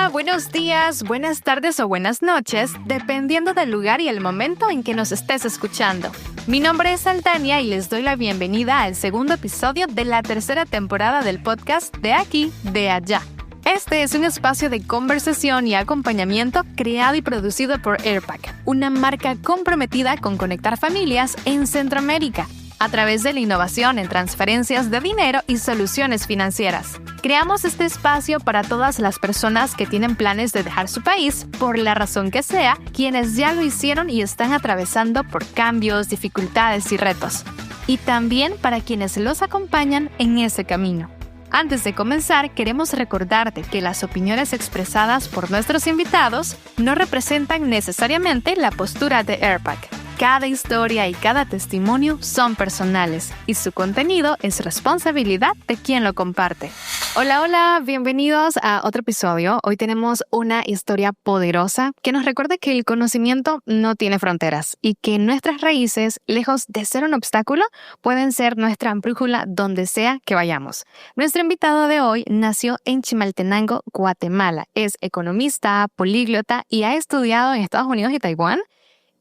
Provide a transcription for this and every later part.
Hola, buenos días, buenas tardes o buenas noches, dependiendo del lugar y el momento en que nos estés escuchando. Mi nombre es Altania y les doy la bienvenida al segundo episodio de la tercera temporada del podcast De Aquí, de Allá. Este es un espacio de conversación y acompañamiento creado y producido por Airpack, una marca comprometida con conectar familias en Centroamérica a través de la innovación en transferencias de dinero y soluciones financieras. Creamos este espacio para todas las personas que tienen planes de dejar su país, por la razón que sea, quienes ya lo hicieron y están atravesando por cambios, dificultades y retos. Y también para quienes los acompañan en ese camino. Antes de comenzar, queremos recordarte que las opiniones expresadas por nuestros invitados no representan necesariamente la postura de Airpack. Cada historia y cada testimonio son personales y su contenido es responsabilidad de quien lo comparte. Hola, bienvenidos a otro episodio. Hoy tenemos una historia poderosa que nos recuerda que el conocimiento no tiene fronteras y que nuestras raíces, lejos de ser un obstáculo, pueden ser nuestra brújula donde sea que vayamos. Nuestro invitado de hoy nació en Chimaltenango, Guatemala. Es economista, políglota y ha estudiado en Estados Unidos y Taiwán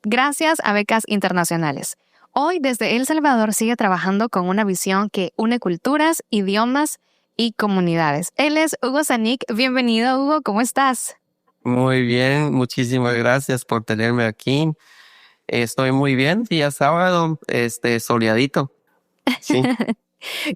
gracias a becas internacionales. Hoy, desde El Salvador, sigue trabajando con una visión que une culturas, idiomas y comunidades. Él es Hugo Zanik. Bienvenido, Hugo. ¿Cómo estás? Muy bien, muchísimas gracias por tenerme aquí. Estoy muy bien, día sábado, soleadito. Sí.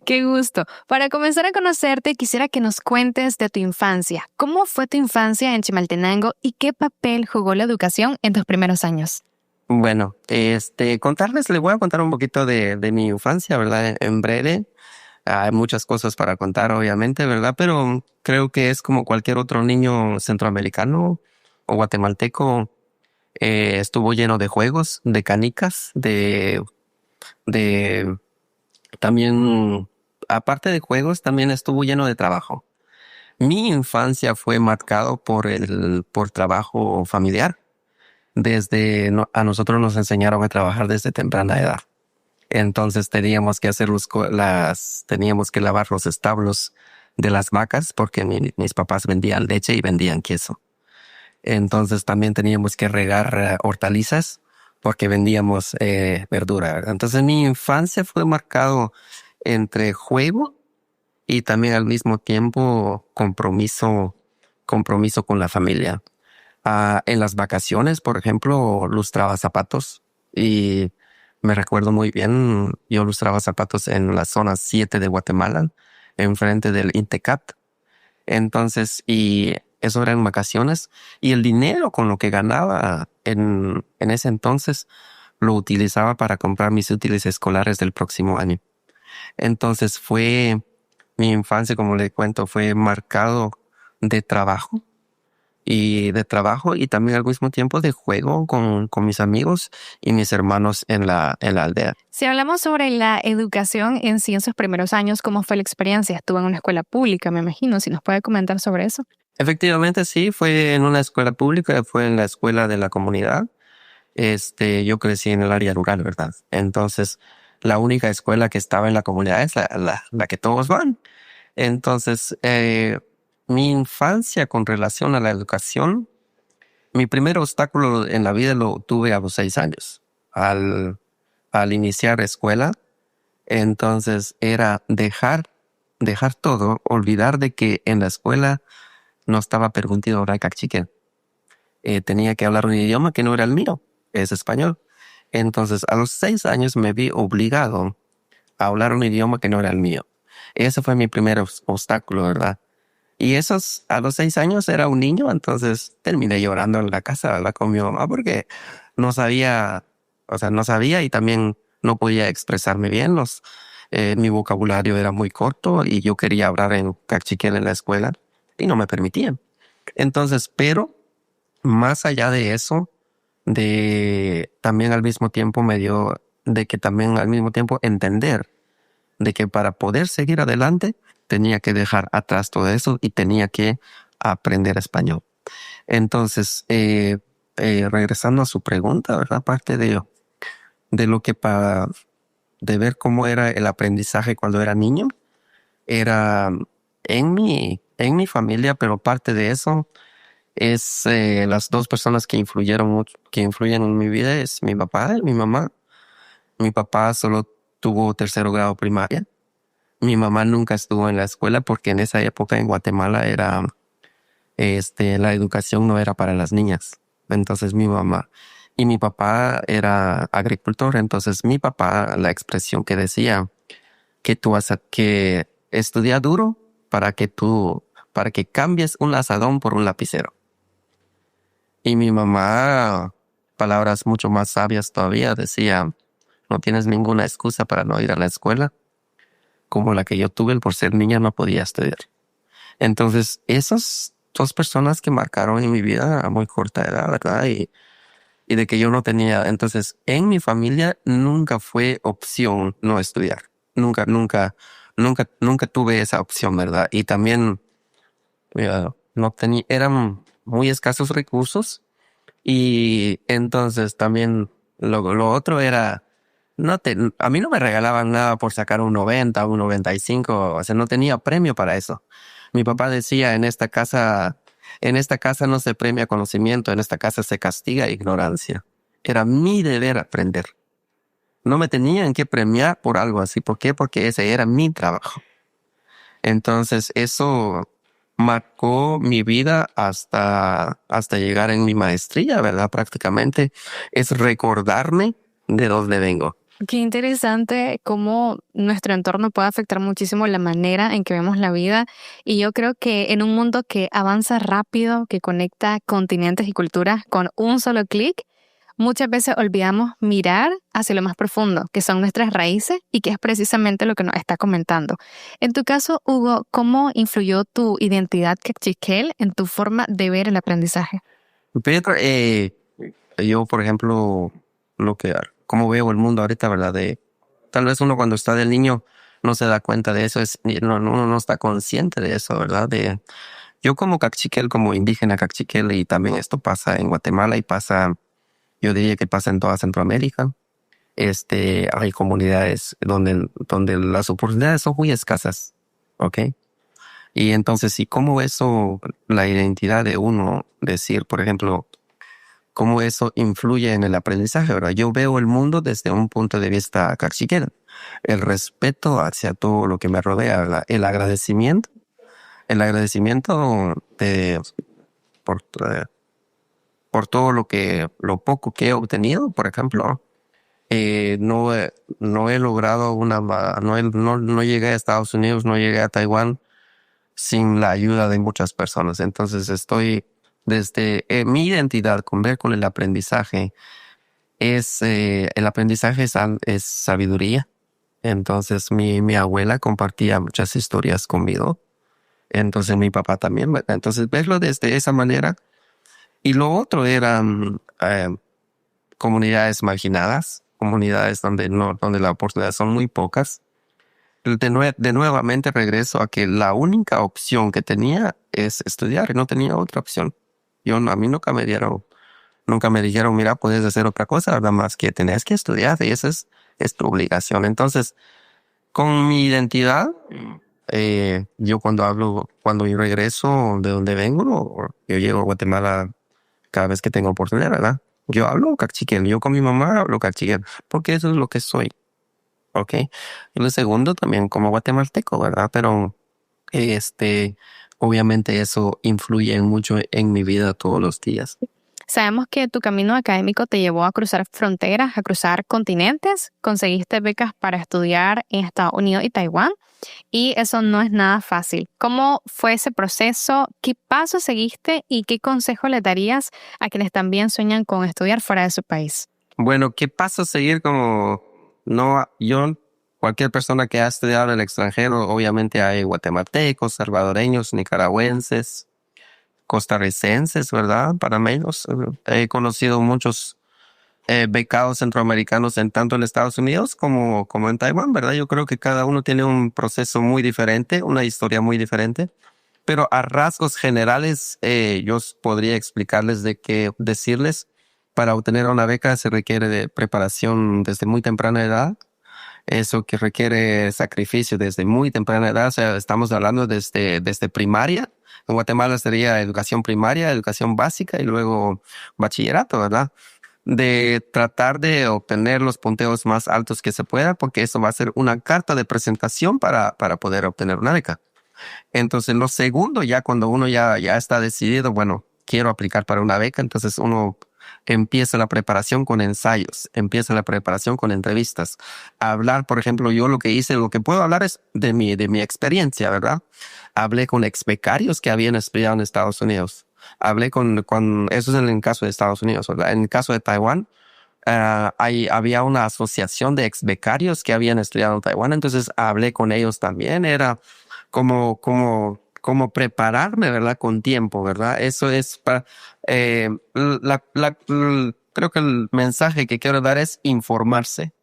Qué gusto. Para comenzar a conocerte, quisiera que nos cuentes de tu infancia. ¿Cómo fue tu infancia en Chimaltenango y qué papel jugó la educación en tus primeros años? Bueno, les voy a contar un poquito de mi infancia, ¿verdad? En breve. Hay muchas cosas para contar, obviamente, ¿verdad? Pero creo que es como cualquier otro niño centroamericano o guatemalteco. Estuvo lleno de juegos, de canicas, de también, aparte de juegos, también estuvo lleno de trabajo. Mi infancia fue marcado por trabajo familiar. A nosotros nos enseñaron a trabajar desde temprana edad. Entonces teníamos que hacer teníamos que lavar los establos de las vacas porque mis papás vendían leche y vendían queso. Entonces también teníamos que regar hortalizas porque vendíamos verdura, ¿verdad? Entonces mi infancia fue marcado entre juego y también al mismo tiempo compromiso con la familia. En las vacaciones, por ejemplo, lustraba zapatos y me recuerdo muy bien, yo lustraba zapatos en la zona 7 de Guatemala, enfrente del Intecat. Entonces, y eso era en vacaciones y el dinero con lo que ganaba en ese entonces lo utilizaba para comprar mis útiles escolares del próximo año. Entonces mi infancia, como le cuento, fue marcado de trabajo y también al mismo tiempo de juego con mis amigos y mis hermanos en la aldea. Si hablamos sobre la educación en sí en sus primeros años, ¿cómo fue la experiencia? Estuvo en una escuela pública, me imagino. Si nos puede comentar sobre eso. Efectivamente, sí, fue en una escuela pública, fue en la escuela de la comunidad. Yo crecí en el área rural, ¿verdad? Entonces, la única escuela que estaba en la comunidad es la que todos van. Entonces, mi infancia con relación a la educación, mi primer obstáculo en la vida lo tuve a los 6 años. Al iniciar escuela, entonces era dejar todo, olvidar de que en la escuela no estaba permitido hablar cachiquel. Tenía que hablar un idioma que no era el mío, es español. Entonces, a los 6 años me vi obligado a hablar un idioma que no era el mío. Ese fue mi primer obstáculo, ¿verdad? Y a los 6 años era un niño, entonces terminé llorando en la casa, ¿verdad? Con mi mamá porque no sabía, no sabía y también no podía expresarme bien. Mi vocabulario era muy corto y yo quería hablar en cachiquel en la escuela y no me permitían. Entonces, pero más allá de eso, también al mismo tiempo también al mismo tiempo entender de que para poder seguir adelante tenía que dejar atrás todo eso y tenía que aprender español. Entonces, regresando a su pregunta, ¿verdad? Aparte de lo que de ver cómo era el aprendizaje cuando era niño, era en mi familia, pero parte de eso Es las dos personas que influyeron mucho, que influyen en mi vida es mi papá y mi mamá. Mi papá solo tuvo tercero grado primaria. Mi mamá nunca estuvo en la escuela porque en esa época en Guatemala la educación no era para las niñas. Entonces mi mamá y mi papá era agricultor. Entonces mi papá, la expresión que decía que tú vas a que estudia duro para que cambies un asadón por un lapicero. Y mi mamá, palabras mucho más sabias todavía, decía, no tienes ninguna excusa para no ir a la escuela, como la que yo tuve por ser niña no podía estudiar. Entonces, esas dos personas que marcaron en mi vida a muy corta edad, ¿verdad? Y de que yo no tenía, entonces, en mi familia nunca fue opción no estudiar. Nunca tuve esa opción, ¿verdad? Y también no tenía, eran muy escasos recursos y entonces también lo otro era, a mí no me regalaban nada por sacar un 90, un 95, o sea, no tenía premio para eso. Mi papá decía, en esta casa no se premia conocimiento, en esta casa se castiga ignorancia. Era mi deber aprender. No me tenían que premiar por algo así. ¿Por qué? Porque ese era mi trabajo. Entonces, eso marcó mi vida hasta llegar en mi maestría, ¿verdad? Prácticamente es recordarme de dónde vengo. Qué interesante cómo nuestro entorno puede afectar muchísimo la manera en que vemos la vida. Y yo creo que en un mundo que avanza rápido, que conecta continentes y culturas con un solo clic, muchas veces olvidamos mirar hacia lo más profundo, que son nuestras raíces y que es precisamente lo que nos está comentando. En tu caso, Hugo, ¿cómo influyó tu identidad cachiquel en tu forma de ver el aprendizaje? Pero yo, por ejemplo, cómo veo el mundo ahorita, ¿verdad? Tal vez uno cuando está del niño no se da cuenta de eso, uno no está consciente de eso, ¿verdad? Yo como cachiquel, como indígena cachiquel, y también esto pasa en Guatemala y yo diría que pasa en toda Centroamérica. Hay comunidades donde las oportunidades son muy escasas, ¿ok? Y entonces, ¿y cómo eso, la identidad de uno, decir, por ejemplo, cómo eso influye en el aprendizaje, ¿verdad? Yo veo el mundo desde un punto de vista cachiquel. El respeto hacia todo lo que me rodea, ¿verdad? El agradecimiento por, por todo lo poco que he obtenido, por ejemplo. No he logrado no llegué a Estados Unidos, no llegué a Taiwán sin la ayuda de muchas personas. Entonces estoy desde mi identidad con ver con el aprendizaje el aprendizaje es sabiduría. Entonces mi abuela compartía muchas historias conmigo. Entonces mi papá también, ¿verdad? Entonces verlo desde esa manera. Y lo otro eran comunidades marginadas, comunidades donde las oportunidades son muy pocas. De nuevamente regreso a que la única opción que tenía es estudiar, y no tenía otra opción. A mí nunca me dijeron, mira, puedes hacer otra cosa, nada más que tenés que estudiar y esa es tu obligación. Entonces, con mi identidad, yo cuando yo regreso de donde vengo, yo llego a Guatemala cada vez que tengo oportunidad, ¿verdad? Yo hablo cachiquel, yo con mi mamá hablo cachiquel, porque eso es lo que soy, ¿ok? Y lo segundo también como guatemalteco, ¿verdad? Pero obviamente eso influye mucho en mi vida todos los días. Sabemos que tu camino académico te llevó a cruzar fronteras, a cruzar continentes, conseguiste becas para estudiar en Estados Unidos y Taiwán, y eso no es nada fácil. ¿Cómo fue ese proceso? ¿Qué pasos seguiste y qué consejo le darías a quienes también sueñan con estudiar fuera de su país? Bueno, ¿qué pasos seguir cualquier persona que ha estudiado en el extranjero, obviamente hay guatemaltecos, salvadoreños, nicaragüenses, costarricenses, ¿verdad? Panameños. He conocido muchos becados centroamericanos tanto en Estados Unidos como en Taiwán, ¿verdad? Yo creo que cada uno tiene un proceso muy diferente, una historia muy diferente, pero a rasgos generales yo podría decirles, para obtener una beca se requiere de preparación desde muy temprana edad. Eso que requiere sacrificio desde muy temprana edad, o sea, estamos hablando desde primaria, En Guatemala sería educación primaria, educación básica y luego bachillerato, ¿verdad? De tratar de obtener los punteos más altos que se pueda, porque eso va a ser una carta de presentación para poder obtener una beca. Entonces, lo segundo, ya cuando uno ya está decidido, bueno, quiero aplicar para una beca, entonces uno empieza la preparación con ensayos, empieza la preparación con entrevistas. Hablar, por ejemplo, yo lo que hice, lo que puedo hablar es de mi experiencia, ¿verdad? Hablé con ex becarios que habían estudiado en Estados Unidos. Hablé eso es en el caso de Estados Unidos, ¿verdad? En el caso de Taiwán, había una asociación de ex becarios que habían estudiado en Taiwán, entonces hablé con ellos también. Era como prepararme, ¿verdad? Con tiempo, ¿verdad? Eso es para, creo que el mensaje que quiero dar es informarse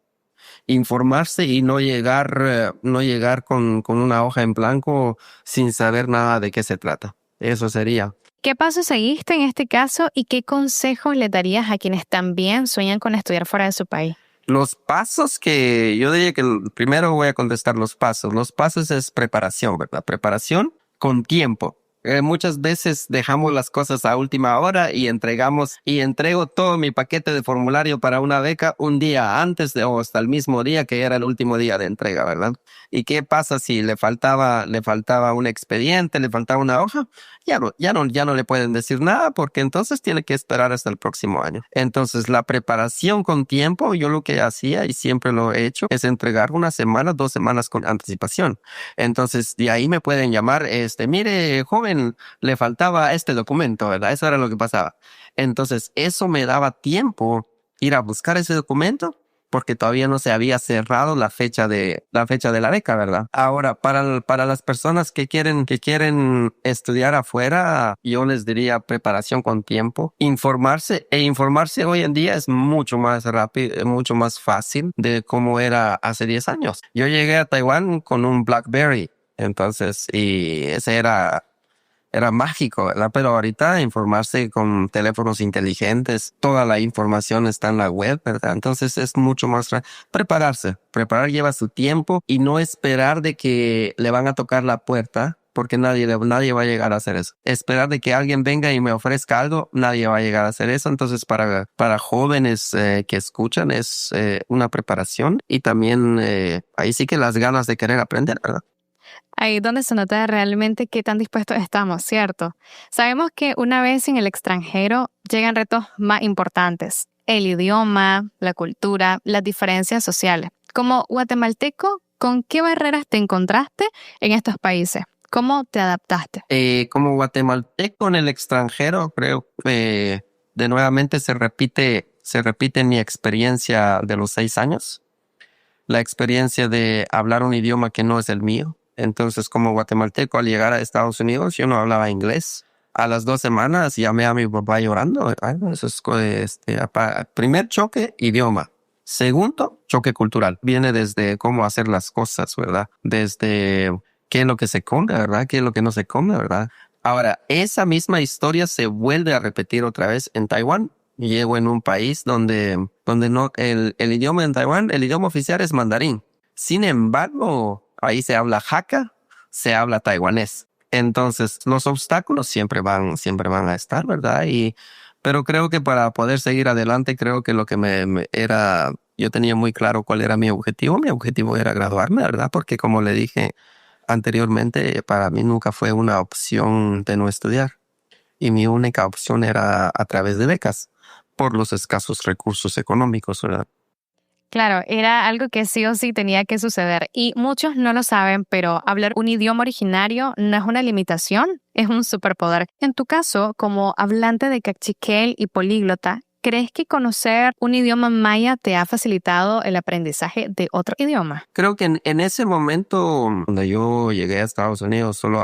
y no llegar con una hoja en blanco sin saber nada de qué se trata. Eso sería. ¿Qué paso seguiste en este caso y qué consejos le darías a quienes también sueñan con estudiar fuera de su país? Los pasos que yo diría que primero voy a contestar los pasos. Los pasos es preparación, ¿verdad? Preparación con tiempo. Muchas veces dejamos las cosas a última hora y entrego todo mi paquete de formulario para una beca un día antes o hasta el mismo día que era el último día de entrega, ¿verdad? ¿Y qué pasa si le faltaba un expediente, le faltaba una hoja? Ya no le pueden decir nada porque entonces tiene que esperar hasta el próximo año. Entonces, la preparación con tiempo, yo lo que hacía y siempre lo he hecho es entregar 1 semana, 2 semanas con anticipación. Entonces, de ahí me pueden llamar, mire, joven, le faltaba este documento, ¿verdad? Eso era lo que pasaba. Entonces, eso me daba tiempo ir a buscar ese documento porque todavía no se había cerrado la fecha de la beca, ¿verdad? Ahora, para las personas que quieren estudiar afuera, yo les diría preparación con tiempo, informarse hoy en día es mucho más rápido, mucho más fácil de cómo era hace 10 años. Yo llegué a Taiwán con un BlackBerry, entonces, y ese era mágico, ¿verdad? Pero ahorita informarse con teléfonos inteligentes, toda la información está en la web, ¿verdad? Entonces es mucho más Preparar lleva su tiempo y no esperar de que le van a tocar la puerta, porque nadie va a llegar a hacer eso. Esperar de que alguien venga y me ofrezca algo, nadie va a llegar a hacer eso. Entonces para jóvenes que escuchan es una preparación y también ahí sí que las ganas de querer aprender, ¿verdad? Ahí es donde se nota realmente qué tan dispuestos estamos, ¿cierto? Sabemos que una vez en el extranjero llegan retos más importantes: el idioma, la cultura, las diferencias sociales. Como guatemalteco, ¿con qué barreras te encontraste en estos países? ¿Cómo te adaptaste? Como guatemalteco en el extranjero, creo que de nuevamente se repite mi experiencia de los 6 años, la experiencia de hablar un idioma que no es el mío. Entonces, como guatemalteco, al llegar a Estados Unidos, yo no hablaba inglés. A las 2 semanas llamé a mi papá llorando. Ay, no, eso es primer choque, idioma. Segundo, choque cultural. Viene desde cómo hacer las cosas, ¿verdad? Desde qué es lo que se come, ¿verdad? Qué es lo que no se come, ¿verdad? Ahora, esa misma historia se vuelve a repetir otra vez en Taiwán. Llego en un país donde no, el idioma en Taiwán, el idioma oficial es mandarín. Sin embargo, ahí se habla Hakka, se habla taiwanés. Entonces, los obstáculos siempre van a estar, ¿verdad? Pero creo que para poder seguir adelante, creo que lo que yo tenía muy claro cuál era mi objetivo. Mi objetivo era graduarme, ¿verdad? Porque como le dije anteriormente, para mí nunca fue una opción de no estudiar. Y mi única opción era a través de becas, por los escasos recursos económicos, ¿verdad? Claro, era algo que sí o sí tenía que suceder y muchos no lo saben, pero hablar un idioma originario no es una limitación, es un superpoder. En tu caso, como hablante de cachiquel y políglota, ¿crees que conocer un idioma maya te ha facilitado el aprendizaje de otro idioma? Creo que en ese momento, cuando yo llegué a Estados Unidos, solo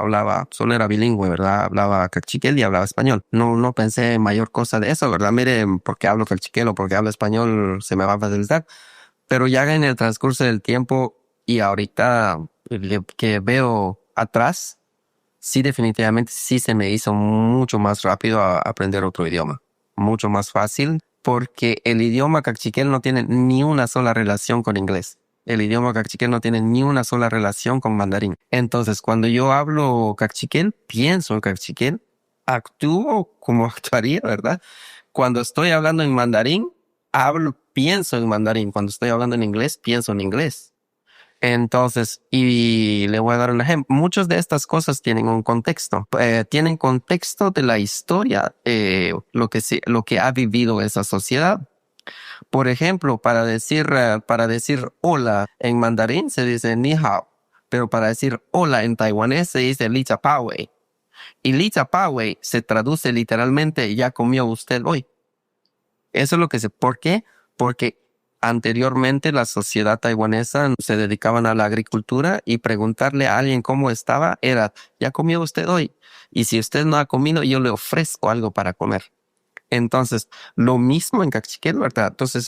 era bilingüe, ¿verdad? Hablaba cachiquel y hablaba español. No pensé en mayor cosa de eso, ¿verdad? Mire, porque hablo cachiquel o porque hablo español se me va a facilitar. Pero ya en el transcurso del tiempo y ahorita que veo atrás, sí, definitivamente sí se me hizo mucho más rápido a aprender otro idioma. Mucho más fácil, porque el idioma cachiquel no tiene ni una sola relación con inglés. El idioma cachiquel no tiene ni una sola relación con mandarín. Entonces, cuando yo hablo cachiquel, pienso en cachiquel, actúo como actuaría, ¿verdad? Cuando estoy hablando en mandarín, pienso en mandarín. Cuando estoy hablando en inglés, pienso en inglés. Entonces, y le voy a dar un ejemplo. Muchas de estas cosas tienen un contexto. Tienen contexto de la historia, lo que ha vivido esa sociedad. Por ejemplo, para decir hola en mandarín se dice ni hao, pero para decir hola en taiwanés se dice li cha pa wei. Y li cha pa wei se traduce literalmente ya comió usted hoy. Eso es lo que ¿por qué? Porque anteriormente la sociedad taiwanesa se dedicaban a la agricultura y preguntarle a alguien cómo estaba era, ¿ya comió usted hoy? Y si usted no ha comido, yo le ofrezco algo para comer. Entonces, lo mismo en cachiquel, ¿verdad? Entonces,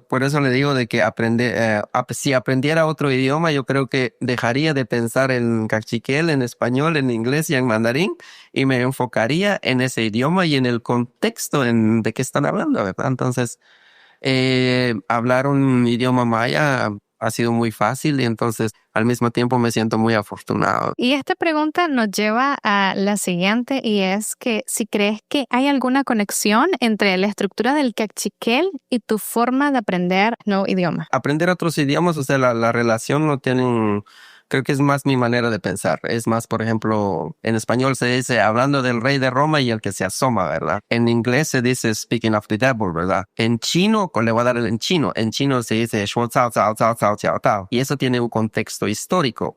por eso le digo de que si aprendiera otro idioma, yo creo que dejaría de pensar en cachiquel, en español, en inglés y en mandarín, y me enfocaría en ese idioma y en el contexto de qué están hablando, ¿verdad? Entonces, hablar un idioma maya ha sido muy fácil y entonces al mismo tiempo me siento muy afortunado. Y esta pregunta nos lleva a la siguiente y es que si crees que hay alguna conexión entre la estructura del cachiquel y tu forma de aprender nuevo idioma. Aprender otros idiomas, o sea, la relación no tienen. Creo que es más mi manera de pensar. Es más, por ejemplo, en español se dice hablando del rey de Roma y el que se asoma, ¿verdad? En inglés se dice speaking of the devil, ¿verdad? En chino, le voy a dar en chino. En chino se dice shuo cao cao cao cao cao cao. Y eso tiene un contexto histórico.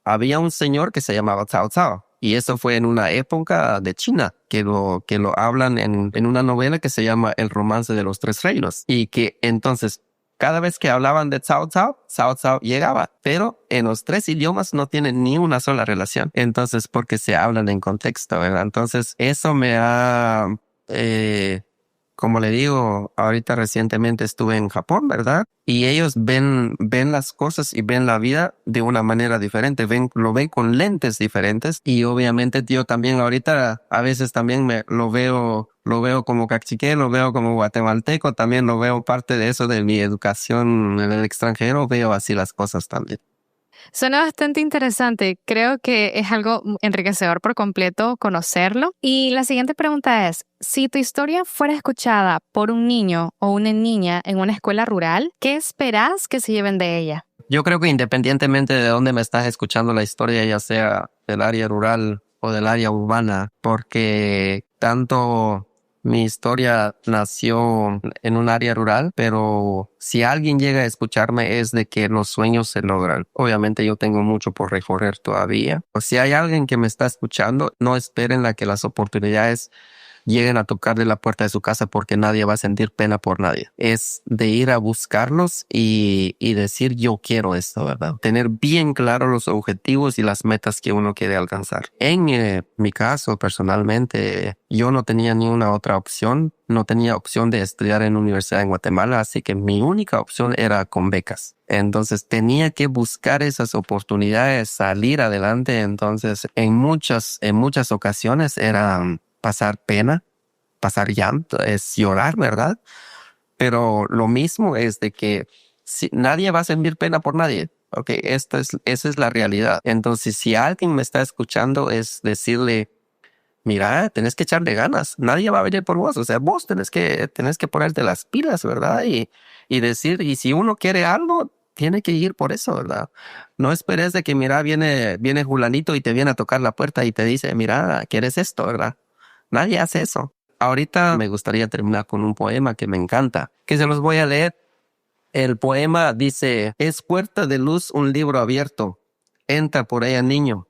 Había un señor que se llamaba Cao Cao. Y eso fue en una época de China, que lo hablan en una novela que se llama El romance de los tres reinos. Y que entonces, cada vez que hablaban de Cao Cao, Cao Cao llegaba. Pero en los tres idiomas no tienen ni una sola relación. Entonces, porque se hablan en contexto, ¿verdad? Entonces, eso me ha... como le digo, ahorita recientemente estuve en Japón, ¿verdad? Y ellos ven las cosas y ven la vida de una manera diferente, lo ven con lentes diferentes. Y obviamente yo también ahorita a veces también lo veo como cachiquel, lo veo como guatemalteco, también lo veo parte de eso de mi educación en el extranjero, veo así las cosas también. Suena bastante interesante. Creo que es algo enriquecedor por completo conocerlo. Y la siguiente pregunta es, si tu historia fuera escuchada por un niño o una niña en una escuela rural, ¿qué esperas que se lleven de ella? Yo creo que independientemente de dónde me estás escuchando la historia, ya sea del área rural o del área urbana, porque tanto mi historia nació en un área rural, pero si alguien llega a escucharme es de que los sueños se logran. Obviamente yo tengo mucho por recorrer todavía. O si hay alguien que me está escuchando, no esperen a que las oportunidades lleguen a tocarle la puerta de su casa porque nadie va a sentir pena por nadie. Es de ir a buscarlos y decir yo quiero esto, ¿verdad? Tener bien claro los objetivos y las metas que uno quiere alcanzar. En mi caso, personalmente, yo no tenía ni una otra opción. No tenía opción de estudiar en universidad en Guatemala, así que mi única opción era con becas. Entonces tenía que buscar esas oportunidades, salir adelante. Entonces en muchas ocasiones era pasar pena, pasar llanto, es llorar, ¿verdad? Pero lo mismo es de que nadie va a sentir pena por nadie. Ok, esa es la realidad. Entonces, si alguien me está escuchando, es decirle, mira, tenés que echarle ganas. Nadie va a venir por vos. O sea, vos tenés que ponerte las pilas, ¿verdad? Y decir, y si uno quiere algo, tiene que ir por eso, ¿verdad? No esperes de que, mira, viene Julanito y te viene a tocar la puerta y te dice, mira, ¿quieres esto, verdad? Nadie hace eso. Ahorita me gustaría terminar con un poema que me encanta, que se los voy a leer. El poema dice, es puerta de luz un libro abierto. Entra por ella, niño.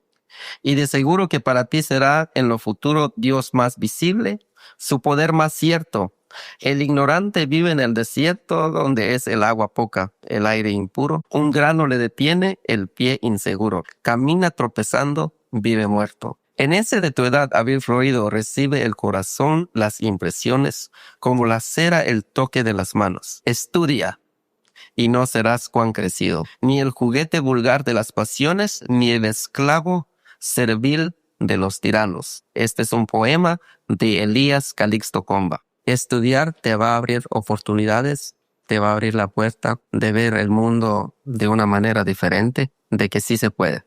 Y de seguro que para ti será en lo futuro Dios más visible, su poder más cierto. El ignorante vive en el desierto donde es el agua poca, el aire impuro. Un grano le detiene, el pie inseguro. Camina tropezando, vive muerto. En ese de tu edad haber fluido, recibe el corazón las impresiones, como la cera el toque de las manos. Estudia, y no serás cuán crecido, ni el juguete vulgar de las pasiones, ni el esclavo servil de los tiranos. Este es un poema de Elías Calixto Comba. Estudiar te va a abrir oportunidades, te va a abrir la puerta de ver el mundo de una manera diferente, de que sí se puede.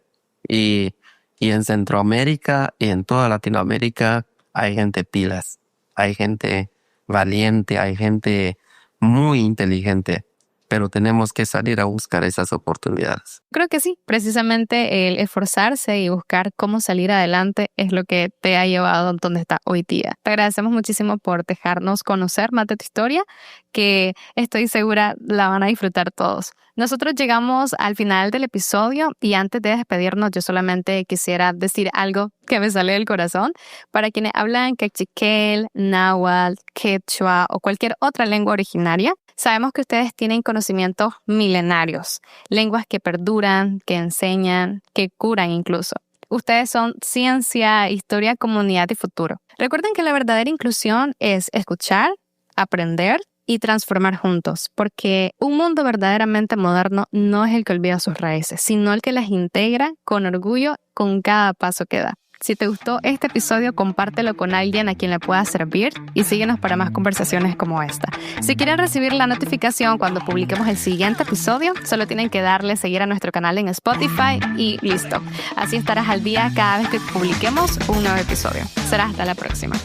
Y en Centroamérica y en toda Latinoamérica hay gente pilas, hay gente valiente, hay gente muy inteligente, pero tenemos que salir a buscar esas oportunidades. Creo que sí, precisamente el esforzarse y buscar cómo salir adelante es lo que te ha llevado donde está hoy día. Te agradecemos muchísimo por dejarnos conocer más de tu historia, que estoy segura la van a disfrutar todos. Nosotros llegamos al final del episodio y antes de despedirnos yo solamente quisiera decir algo que me sale del corazón. Para quienes hablan cachiquel, náhuatl, quechua o cualquier otra lengua originaria, sabemos que ustedes tienen conocimientos milenarios, lenguas que perduran, que enseñan, que curan incluso. Ustedes son ciencia, historia, comunidad y futuro. Recuerden que la verdadera inclusión es escuchar, aprender y transformar juntos, porque un mundo verdaderamente moderno no es el que olvida sus raíces, sino el que las integra con orgullo con cada paso que da. Si te gustó este episodio, compártelo con alguien a quien le pueda servir y síguenos para más conversaciones como esta. Si quieren recibir la notificación cuando publiquemos el siguiente episodio, solo tienen que darle seguir a nuestro canal en Spotify y listo. Así estarás al día cada vez que publiquemos un nuevo episodio. Será hasta la próxima.